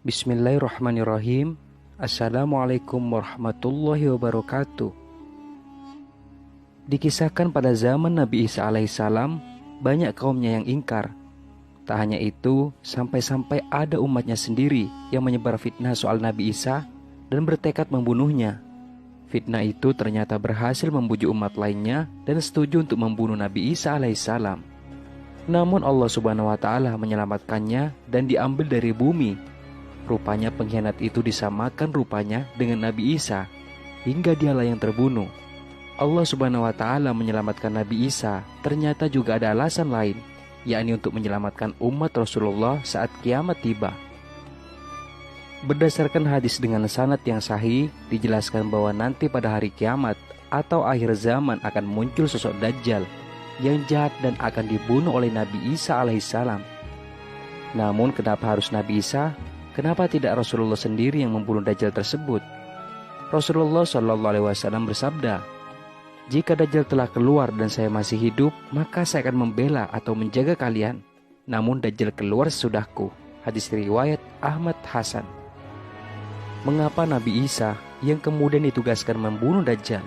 Bismillahirrahmanirrahim. Assalamualaikum warahmatullahi wabarakatuh. Dikisahkan pada zaman Nabi Isa alaihissalam, banyak kaumnya yang ingkar. Tak hanya itu, sampai-sampai ada umatnya sendiri yang menyebar fitnah soal Nabi Isa dan bertekad membunuhnya. Fitnah itu ternyata berhasil membujuk umat lainnya dan setuju untuk membunuh Nabi Isa alaihissalam. Namun Allah subhanahu wa ta'ala menyelamatkannya dan diambil dari bumi. Rupanya pengkhianat itu disamakan rupanya dengan Nabi Isa, hingga dialah yang terbunuh. Allah subhanahu wa ta'ala menyelamatkan Nabi Isa ternyata juga ada alasan lain, yakni untuk menyelamatkan umat Rasulullah saat kiamat tiba. Berdasarkan hadis dengan sanad yang sahih, dijelaskan bahwa nanti pada hari kiamat atau akhir zaman akan muncul sosok Dajjal yang jahat dan akan dibunuh oleh Nabi Isa alaihissalam. Namun kenapa harus Nabi Isa? Kenapa tidak Rasulullah sendiri yang membunuh Dajjal tersebut? Rasulullah SAW bersabda, "Jika Dajjal telah keluar dan saya masih hidup, maka saya akan membela atau menjaga kalian. Namun Dajjal keluar sesudahku." Hadis riwayat Ahmad Hasan. Mengapa Nabi Isa yang kemudian ditugaskan membunuh Dajjal?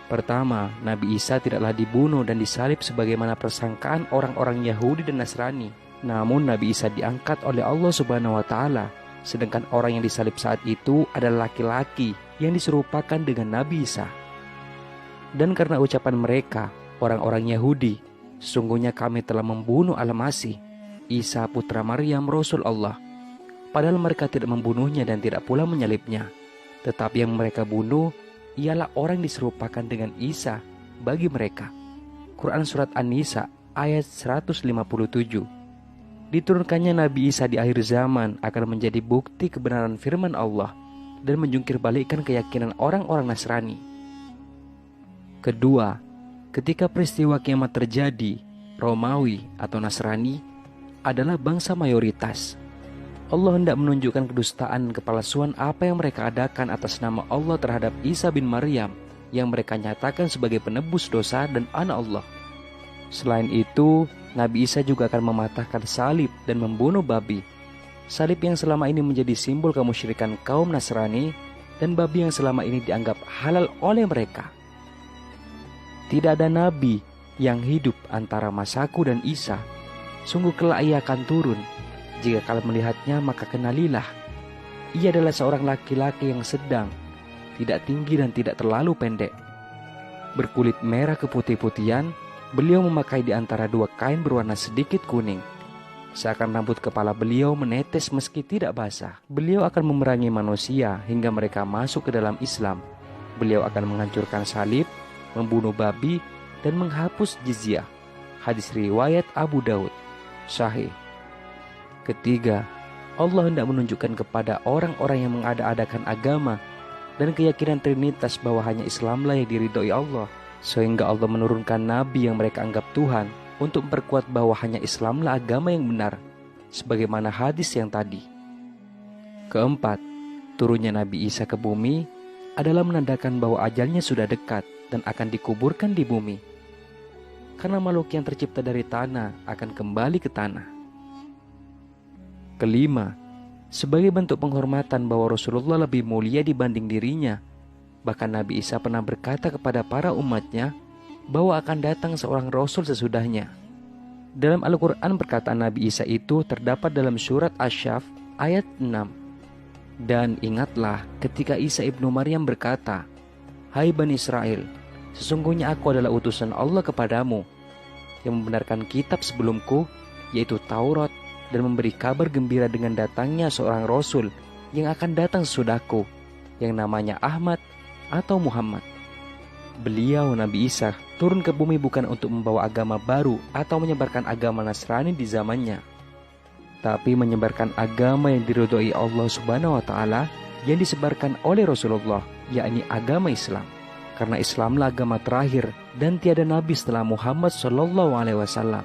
Pertama, Nabi Isa tidaklah dibunuh dan disalib sebagaimana persangkaan orang-orang Yahudi dan Nasrani. Namun Nabi Isa diangkat oleh Allah subhanahu wa ta'ala, sedangkan orang yang disalib saat itu adalah laki-laki yang diserupakan dengan Nabi Isa. Dan karena ucapan mereka, orang-orang Yahudi, "Sesungguhnya kami telah membunuh Al-Masih, Isa putra Maryam Rasul Allah." Padahal mereka tidak membunuhnya dan tidak pula menyalibnya. Tetapi yang mereka bunuh ialah orang yang diserupakan dengan Isa bagi mereka. Quran Surat An-Nisa ayat 157. Diturunkannya Nabi Isa di akhir zaman akan menjadi bukti kebenaran firman Allah dan menjungkir balikkan keyakinan orang-orang Nasrani. Kedua, ketika peristiwa kiamat terjadi, Romawi atau Nasrani adalah bangsa mayoritas. Allah hendak menunjukkan kedustaan kepalsuan apa yang mereka adakan atas nama Allah terhadap Isa bin Maryam yang mereka nyatakan sebagai penebus dosa dan anak Allah. Selain itu, Nabi Isa juga akan mematahkan salib dan membunuh babi. Salib yang selama ini menjadi simbol kemusyrikan kaum Nasrani dan babi yang selama ini dianggap halal oleh mereka. Tidak ada nabi yang hidup antara masaku dan Isa. Sungguh kelak ia akan turun. Jika kalian melihatnya maka kenalilah. Ia adalah seorang laki-laki yang sedang, tidak tinggi dan tidak terlalu pendek. Berkulit merah keputih-putihan, beliau memakai di antara dua kain berwarna sedikit kuning. Seakan rambut kepala beliau menetes meski tidak basah. Beliau akan memerangi manusia hingga mereka masuk ke dalam Islam. Beliau akan menghancurkan salib, membunuh babi, dan menghapus jizyah. Hadis riwayat Abu Daud, sahih. Ketiga, Allah hendak menunjukkan kepada orang-orang yang mengada-adakan agama dan keyakinan Trinitas bahwa hanya Islamlah yang diridhoi Allah, sehingga Allah menurunkan Nabi yang mereka anggap Tuhan untuk memperkuat bahwa hanya Islamlah agama yang benar, sebagaimana hadis yang tadi. Keempat, turunnya Nabi Isa ke bumi adalah menandakan bahwa ajalnya sudah dekat dan akan dikuburkan di bumi. Karena makhluk yang tercipta dari tanah akan kembali ke tanah. Kelima, sebagai bentuk penghormatan bahwa Rasulullah lebih mulia dibanding dirinya. Bahkan Nabi Isa pernah berkata kepada para umatnya bahwa akan datang seorang Rasul sesudahnya. Dalam Al-Quran perkataan Nabi Isa itu terdapat dalam surat Asy-Syaff ayat 6. Dan ingatlah ketika Isa ibnu Maryam berkata, "Hai Bani Israel, sesungguhnya aku adalah utusan Allah kepadamu yang membenarkan kitab sebelumku, yaitu Taurat, dan memberi kabar gembira dengan datangnya seorang Rasul yang akan datang sesudahku, yang namanya Ahmad atau Muhammad." Beliau, Nabi Isa, turun ke bumi bukan untuk membawa agama baru atau menyebarkan agama Nasrani di zamannya, tapi menyebarkan agama yang diridhoi Allah subhanahu wa ta'ala yang disebarkan oleh Rasulullah, yakni agama Islam. Karena Islamlah agama terakhir dan tiada nabi setelah Muhammad SAW.